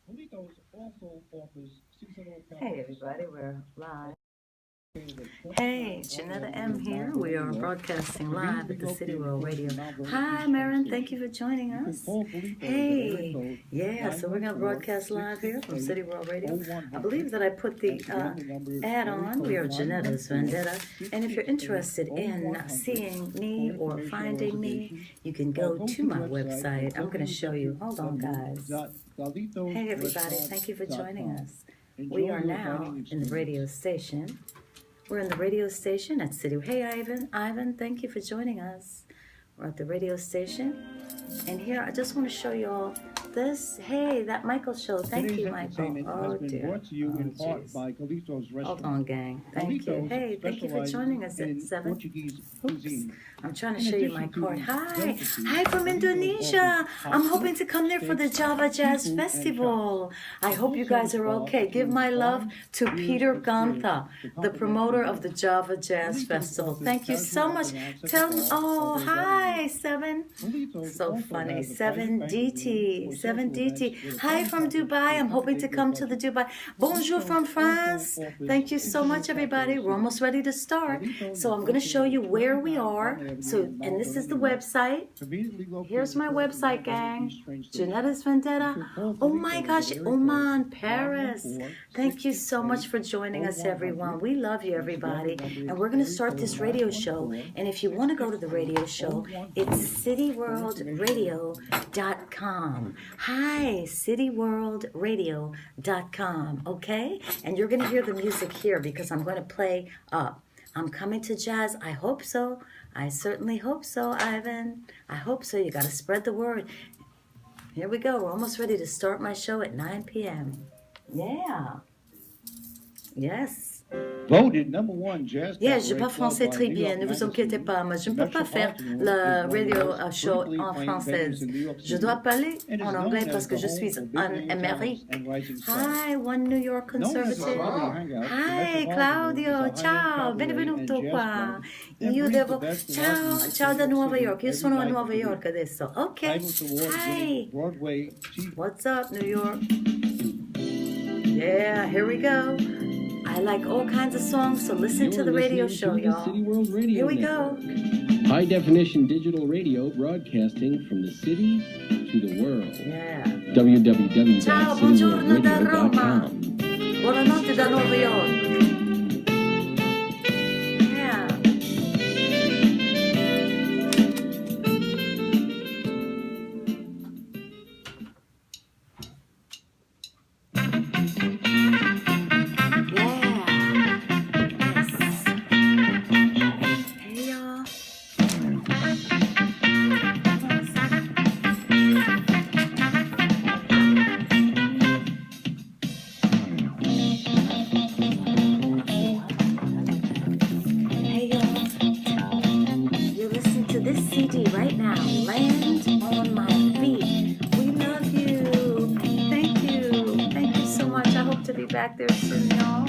Hey everybody, we're live. Hey, Ginetta M here. We are broadcasting live at the City World Radio. Hi, Marin. Thank you for joining us. Hey, yeah, so we're going to broadcast live here from City World Radio. I believe that I put the ad on. We are Ginetta's Vendetta. And if you're interested in seeing me or finding me, you can go to my website. I'm going to show you. Hold on, guys. Hey, everybody. Thank you for joining us. We are now in the radio station. We're in the radio station at City. Hey, Ivan, thank you for joining us. We're at the radio station. And here, I just want to show you all this. Hey, that Michael show. Thank you, Michael. Oh, dear. Hold on, gang. Thank you. Hey, thank you for joining us at 7. Oops. I'm trying to show you my card. Hi. Hi from Indonesia. I'm hoping to come there for the Java Jazz Festival. I hope you guys are okay. Give my love to Peter Gantha, the promoter of the Java Jazz Festival. Thank you so much. Oh, hi, 7. So funny. 7DT. 7DT. Hi from Dubai. I'm hoping to come to the Dubai. Bonjour from France. Thank you so much, everybody. We're almost ready to start. So I'm going to show you where we are. So, and this is the website. Here's my website, gang. Ginetta's Vendetta. Oh my gosh, Oman, Paris. Thank you so much for joining us, everyone. We love you, everybody. And we're going to start this radio show. And if you want to go to the radio show, it's cityworldradio.com. Hi, cityworldradio.com. Okay? And you're going to hear the music here because I'm going to play up. I'm coming to jazz. I hope so. I certainly hope so, Ivan. I hope so. You got to spread the word. Here we go. We're almost ready to start my show at 9 p.m. Yeah. Yes. Voted #1 jazz. Yes, je parle français très bien, ne vous inquiétez pas, mais je ne peux pas faire le radio show en française. Je dois parler en anglais parce que je suis en Amérique. Hi, One New York Conservative. Hi, Claudio, ciao, benvenuto qua. Io devo, ciao da Nuova York, io sono a Nuova York adesso. Ok, hi. What's up, New York? Yeah, here we go. I like all kinds of songs, so listen to the radio show, y'all. Here we go. High definition digital radio broadcasting from the city to the world. Yeah. Ciao, buongiorno da Roma. Buonanotte da Nuova York. Yeah. Back there soon, y'all.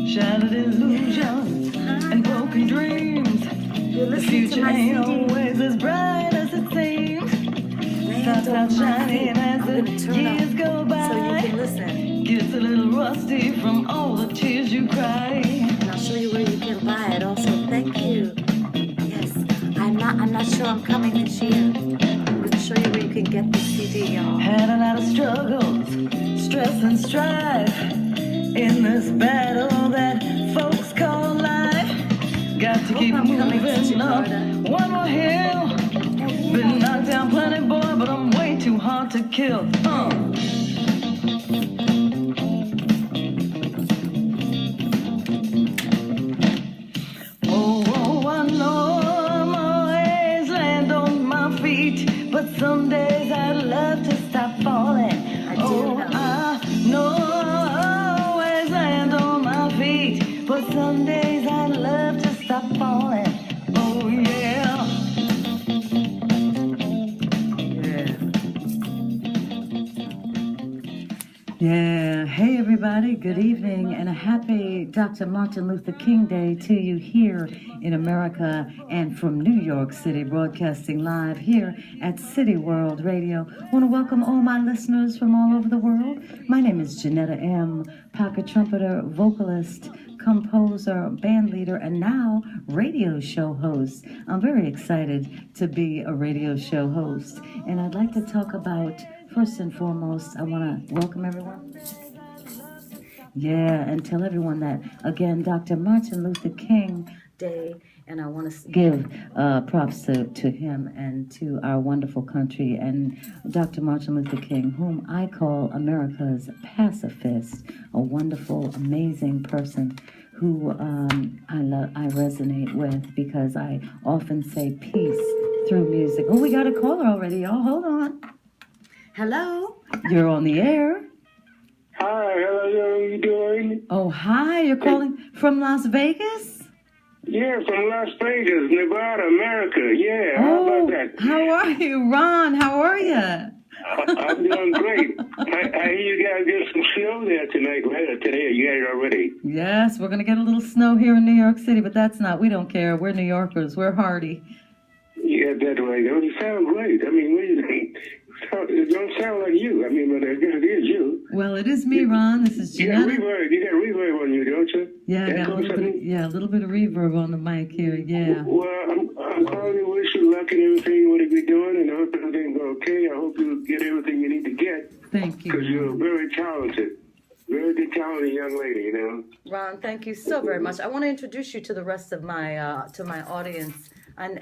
Shattered illusions and broken dreams. The future ain't always as bright as it seems. Starts out shining as the years go by. So you can listen. Gets a little rusty from all the tears you cry. And I'll show you where you can buy it. Also, thank you. Yes, I'm not sure I'm coming this year. I'm going to show you where you can get the CD, y'all. Had a lot of struggles, stress and strife. In this battle that folks call life, got to keep moving up one more hill. Been knocked down plenty, boy, but I'm way too hard to kill. Oh, I know I'm always land on my feet, but some days I'd love to stop falling. I do know. But some days I'd love to stop falling. Oh yeah. Yeah. Yeah. Hey, everybody. Good evening and a happy Dr. Martin Luther King Day to you here in America and from New York City, broadcasting live here at City World Radio. I want to welcome all my listeners from all over the world. My name is Ginetta M., pocket trumpeter, vocalist, composer, band leader, and now radio show host. I'm very excited to be a radio show host. And I'd like to talk about, first and foremost, I want to welcome everyone. Yeah, and tell everyone that, again, Dr. Martin Luther King Day, and I want to give props to him and to our wonderful country and Dr. Martin Luther King, whom I call America's pacifist, a wonderful, amazing person who I resonate with because I often say peace through music. Oh, we got a caller already, y'all. Hold on. Hello, you're on the air. Hi, hello, how are you doing? Oh, hi, you're calling from Las Vegas? Yeah, from Las Vegas, Nevada, America. Yeah, how about that? How are you, Ron? How are you? I'm doing great. I hear you guys get some snow there tonight, right? Today, you guys already. Yes, we're going to get a little snow here in New York City, but we don't care. We're New Yorkers. We're hardy. Yeah, that's right. You sound great. I mean, what do you think? It don't sound like you. I mean, but I guess it is you. Well, it is me, Ron. This is Ginetta. You got reverb on you, don't you? Yeah, I got a little bit of reverb on the mic here, yeah. Well, I'm calling to wish you luck and everything, what you're doing, and I hope everything's okay. I hope you get everything you need to get. Thank you. Because you're very talented. Very good, talented young lady, you know. Ron, thank you so very much. I want to introduce you to the rest of my audience. And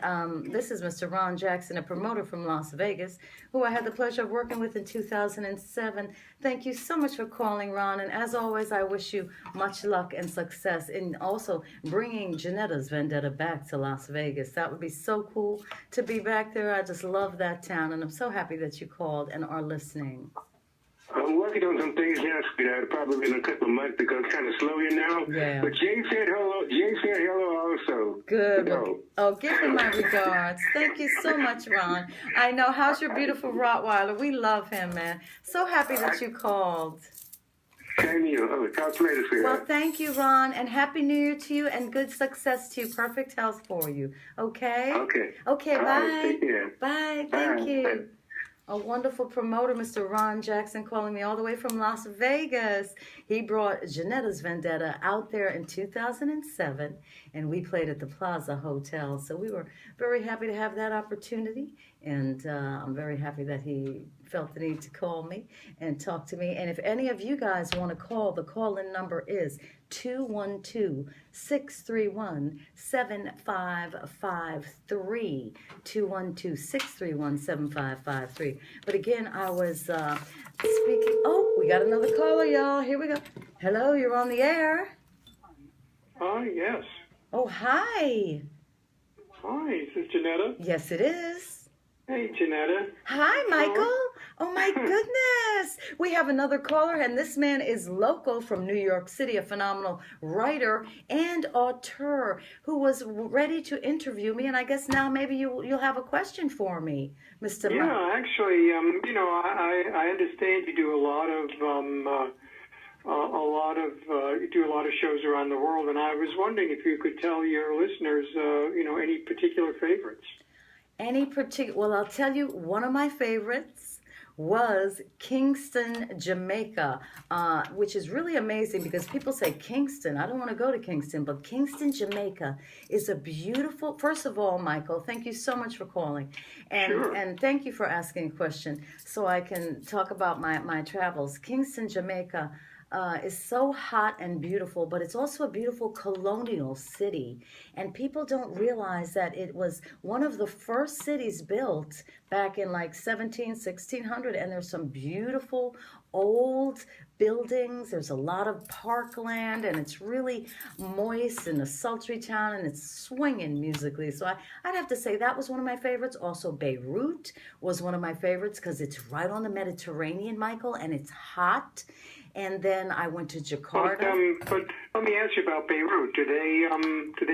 this is Mr. Ron Jackson, a promoter from Las Vegas, who I had the pleasure of working with in 2007. Thank you so much for calling, Ron. And as always, I wish you much luck and success in also bringing Ginetta's Vendetta back to Las Vegas. That would be so cool to be back there. I just love that town, and I'm so happy that you called and are listening. I'm working on some things now, sweetheart. Probably in a couple of months because it's kind of slow here now. Yeah. But Jay said hello. Jay said hello also. Good. Hello. Oh, give him my regards. Thank you so much, Ron. I know. How's your beautiful Rottweiler? We love him, man. So happy that you called. Same to you. Oh, talk to you later, sweetheart. Well, thank you, Ron, and Happy New Year to you, and good success to you. Perfect health for you. Okay? Okay. Okay, All bye. right, take care. Bye. Thank you. A wonderful promoter, Mr. Ron Jackson, calling me all the way from Las Vegas. He brought Ginetta's Vendetta out there in 2007, and we played at the Plaza Hotel. So we were very happy to have that opportunity, and I'm very happy that he felt the need to call me and talk to me. And if any of you guys want to call, the call-in number is 212-631-7553. 212-631-7553. But again, I was speaking. Oh, we got another caller, y'all. Here we go. Hello, you're on the air. Hi, yes. Oh, hi. Hi, is this Ginetta? Yes, it is. Hey, Ginetta. Hi, Michael. Oh, my goodness. We have another caller, and this man is local from New York City, a phenomenal writer and auteur who was ready to interview me, and I guess now maybe you'll have a question for me, Mr. Mike. Yeah, actually, I understand you do a lot of shows around the world, and I was wondering if you could tell your listeners, any particular favorites. Well, I'll tell you, one of my favorites was Kingston, Jamaica, which is really amazing because people say Kingston. I don't want to go to Kingston, but Kingston, Jamaica is a beautiful, first of all, Michael, thank you so much for calling. And thank you for asking a question so I can talk about my travels. Kingston, Jamaica is so hot and beautiful, but it's also a beautiful colonial city. And people don't realize that it was one of the first cities built back in like 1600, and there's some beautiful old buildings. There's a lot of parkland, and it's really moist and a sultry town, and it's swinging musically. So I'd have to say that was one of my favorites. Also, Beirut was one of my favorites because it's right on the Mediterranean, Michael, and it's hot. And then I went to But, Jakarta. but let me ask you about Beirut. Do they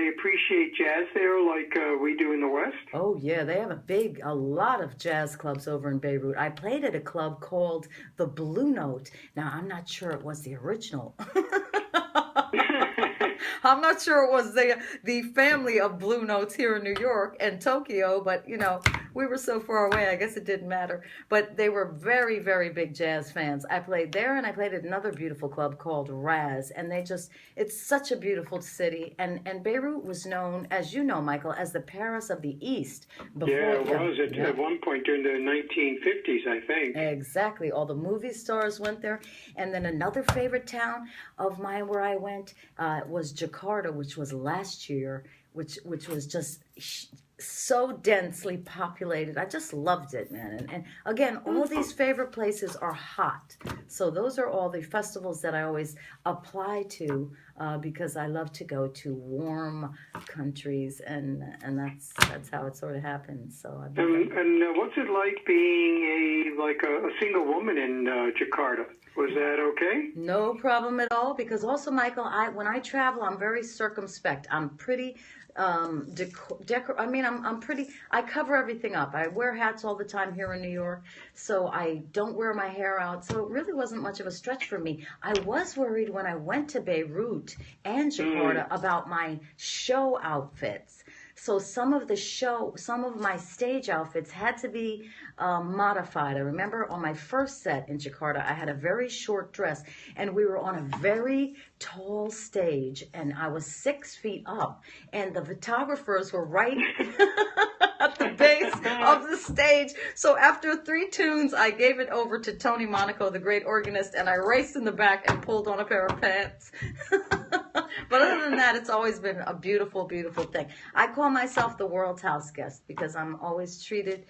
appreciate jazz there like we do in the West? Oh yeah, they have a lot of jazz clubs over in Beirut. I played at a club called the Blue Note. Now I'm not sure it was the original. I'm not sure it was the family of Blue Notes here in New York and Tokyo, but you know, we were so far away, I guess it didn't matter. But they were very, very big jazz fans. I played there, and I played at another beautiful club called Raz, and it's such a beautiful city. And Beirut was known, as you know, Michael, as the Paris of the East. Yeah, it was at one point during the 1950s, I think. Exactly. All the movie stars went there. And then another favorite town of mine where I went was Jakarta, which was last year, which was just so densely populated. I just loved it, man. And again, all these favorite places are hot. So those are all the festivals that I always apply to because I love to go to warm countries, and that's how it sort of happens. So I've been and what's it like being a single woman in Jakarta? Was that okay? No problem at all, because also, Michael, when I travel, I'm very circumspect. I'm pretty I'm pretty, I cover everything up. I wear hats all the time here in New York, so I don't wear my hair out. So it really wasn't much of a stretch for me. I was worried when I went to Beirut and Jakarta about my show outfits. So some of my stage outfits had to be modified. I remember on my first set in Jakarta, I had a very short dress, and we were on a very tall stage, and I was 6 feet up, and the photographers were right at the base of the stage. So after 3 tunes, I gave it over to Tony Monaco, the great organist, and I raced in the back and pulled on a pair of pants. But other than that, it's always been a beautiful, beautiful thing. I call myself the world's house guest because I'm always treated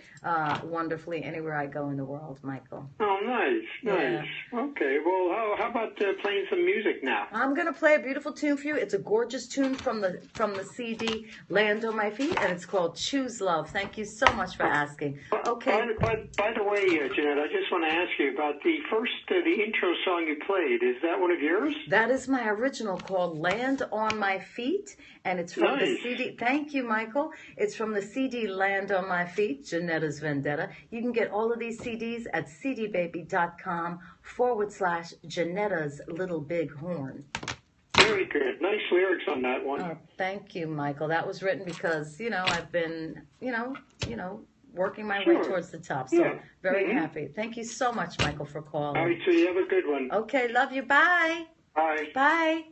wonderfully anywhere I go in the world, Michael. Oh, nice. Yeah. Okay, well, how about playing some music now? I'm going to play a beautiful tune for you. It's a gorgeous tune from the CD Land on My Feet, and it's called Choose Love. Thank you so much for asking. Okay. By the way, Ginetta, I just want to ask you about the intro song you played. Is that one of yours? That is my original called Land on My Feet, and it's from the CD. Thank you, Michael. It's from the CD Land on My Feet, Ginetta's Vendetta. You can get all of these CDs at cdbaby.com/Ginetta's Little Big Horn. Very good. Nice lyrics on that one. Oh, thank you, Michael. That was written because, I've been, working my way towards the top. So very happy. Thank you so much, Michael, for calling. All right, so you have a good one. Okay, love you. Bye. Bye. Bye.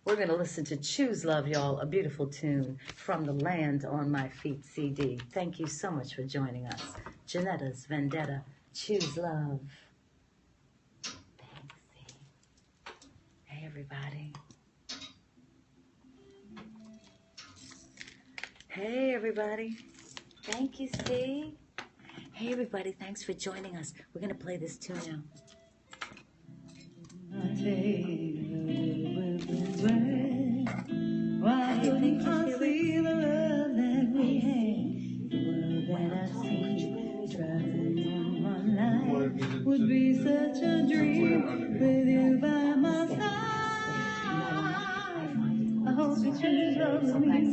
We're going to listen to Choose Love, y'all, a beautiful tune from the Land on My Feet CD. Thank you so much for joining us. Ginetta's Vendetta, Choose Love. Thanks, C. Hey, everybody. Hey, everybody. Thank you, C. Hey, everybody. Thanks for joining us. We're going to play this tune now. Why couldn't I see the love that we had? The world that I see traveling on my life would be such a dream with you by my side. I hope you choose love me again.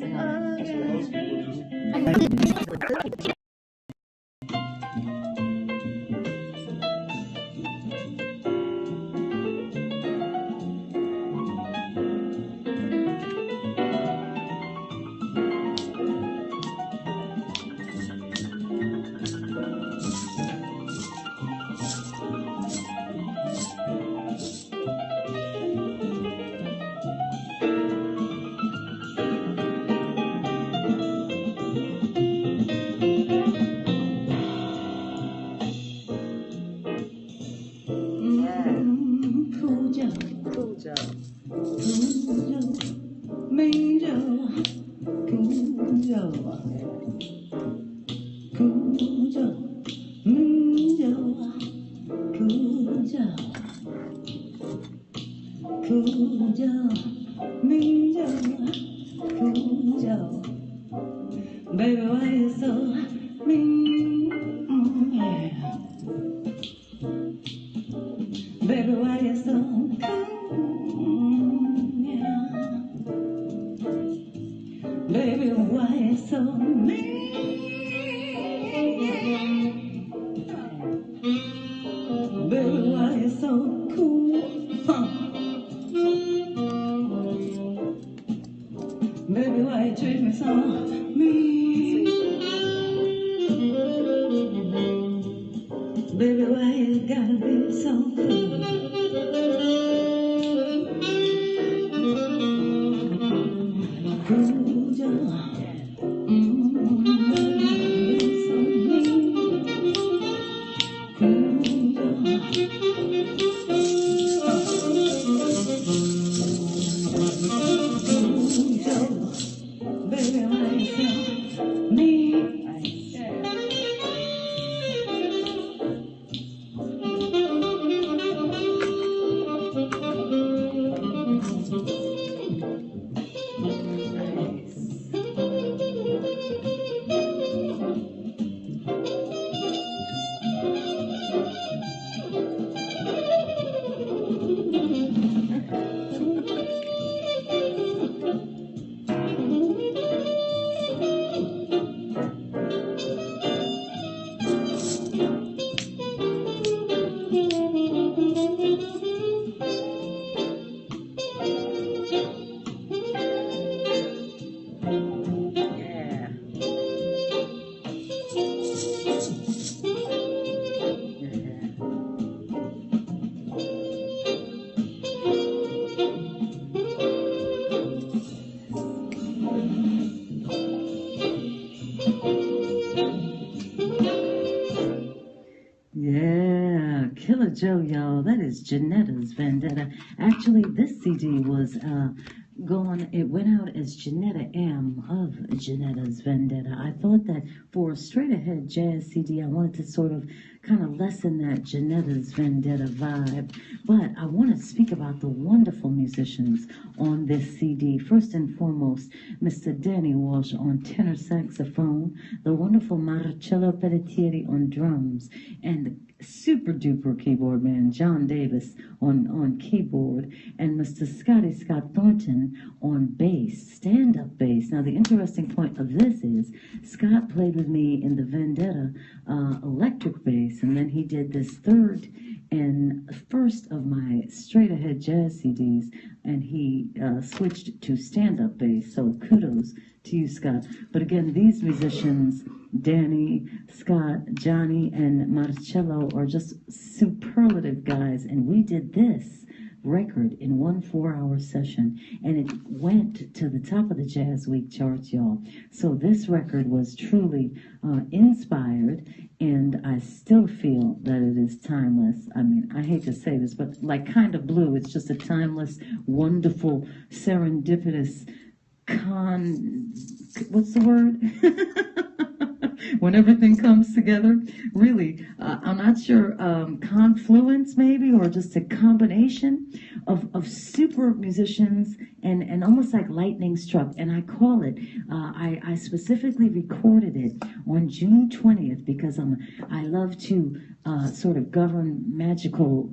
Baby, why you so mean? Yeah. Baby, why you so Baby, why you so cool? Huh. Baby, why you treat me so mean? Baby, why you gotta be so cool? Cool, Joe. You're so mean. Cool, Joe. Baby, why you so mean? Yeah, Killer Joe, y'all. That is Ginetta's Vendetta. Actually, this CD was it went out as Ginetta AM of Ginetta's Vendetta. I thought that for a straight ahead jazz CD, I wanted to sort of kind of lessen that Ginetta's Vendetta vibe. But I want to speak about the wonderful musicians on this CD. First and foremost, Mr. Danny Walsh on tenor saxophone, the wonderful Marcello Pelletieri on drums, and the super duper keyboard man John Davis on keyboard, and Mr. Scott Thornton on bass, stand-up bass. Now the interesting point of this is Scott played with me in the Vendetta electric bass, and then he did this third and first of my straight ahead jazz CDs, and he switched to stand-up bass. So kudos to you, Scott. But again, these musicians, Danny, Scott, Johnny, and Marcello, are just superlative guys, and we did this record in 1 4-hour session, and it went to the top of the Jazz Week charts, y'all. So this record was truly inspired, and I still feel that it is timeless. I mean, I hate to say this, but like Kind of Blue, it's just a timeless, wonderful, serendipitous what's the word? When everything comes together, really, I'm not sure, confluence maybe, or just a combination of super musicians and almost like lightning struck. And I call it, I specifically recorded it on June 20th because I love to sort of govern magical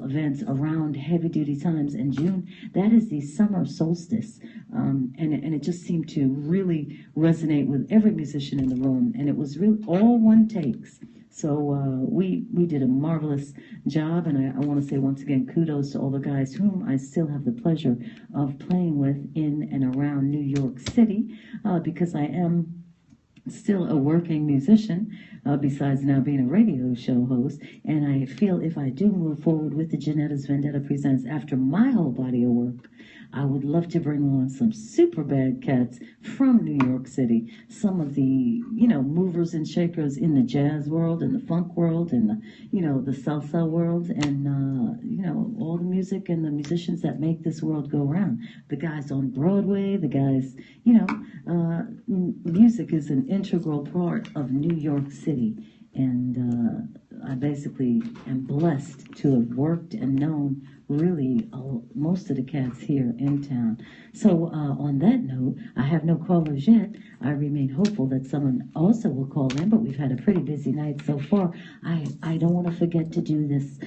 events around heavy duty times. And June, that is the summer solstice. And it just seemed to really resonate with every musician in the room. And it was really all one takes. So we did a marvelous job, and I want to say once again kudos to all the guys whom I still have the pleasure of playing with in and around New York City, because I am still a working musician, besides now being a radio show host. And I feel if I do move forward with the Ginetta's Vendetta Presents after my whole body of work, I would love to bring on some super bad cats from New York City, some of the, movers and shakers in the jazz world and the funk world and the, the salsa world, and, all the music and the musicians that make this world go round. The guys on Broadway, the guys, music is an integral part of New York City. And I basically am blessed to have worked and known really most of the cats here in town. So on that note, I have no callers yet. I remain hopeful that someone also will call in, but we've had a pretty busy night so far. I don't want to forget to do this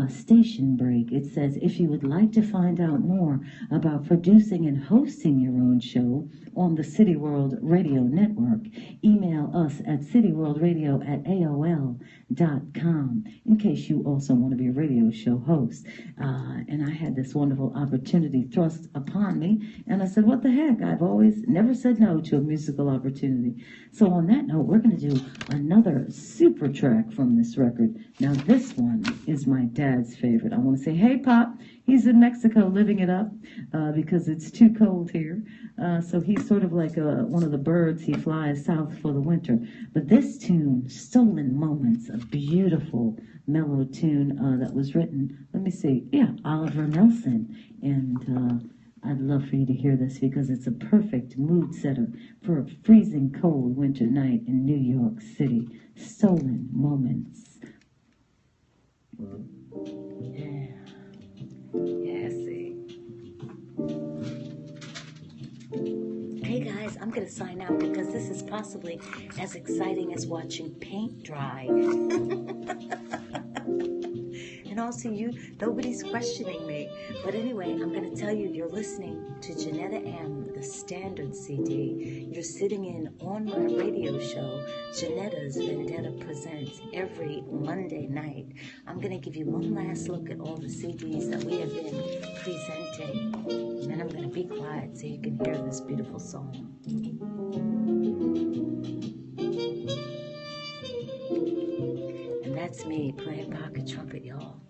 station break. It says, if you would like to find out more about producing and hosting your own show on the City World Radio Network, email us at cityworldradio@aol.com in case you also want to be a radio show host. And I had this wonderful opportunity thrust upon me, and I said, what the heck? I've always never said no to a musical opportunity. So on that note, we're going to do another super track from this record. Now this one is my dad's favorite. I want to say, hey, Pop. He's in Mexico living it up because it's too cold here. So he's sort of like one of the birds. He flies south for the winter. But this tune, Stolen Moments, a beautiful mellow tune that was written, let me see, Oliver Nelson. And I'd love for you to hear this because it's a perfect mood setter for a freezing cold winter night in New York City. Stolen Moments. Yeah. Yeah, see. Hey guys, I'm going to sign out because this is possibly as exciting as watching paint dry. And also nobody's questioning me. But anyway, I'm going to tell you, you're listening to Ginetta M, the standard CD. You're sitting in on my radio show, Ginetta's Vendetta Presents, every Monday night. I'm going to give you one last look at all the CDs that we have been presenting. And then I'm going to be quiet so you can hear this beautiful song. And that's me playing pocket trumpet, y'all.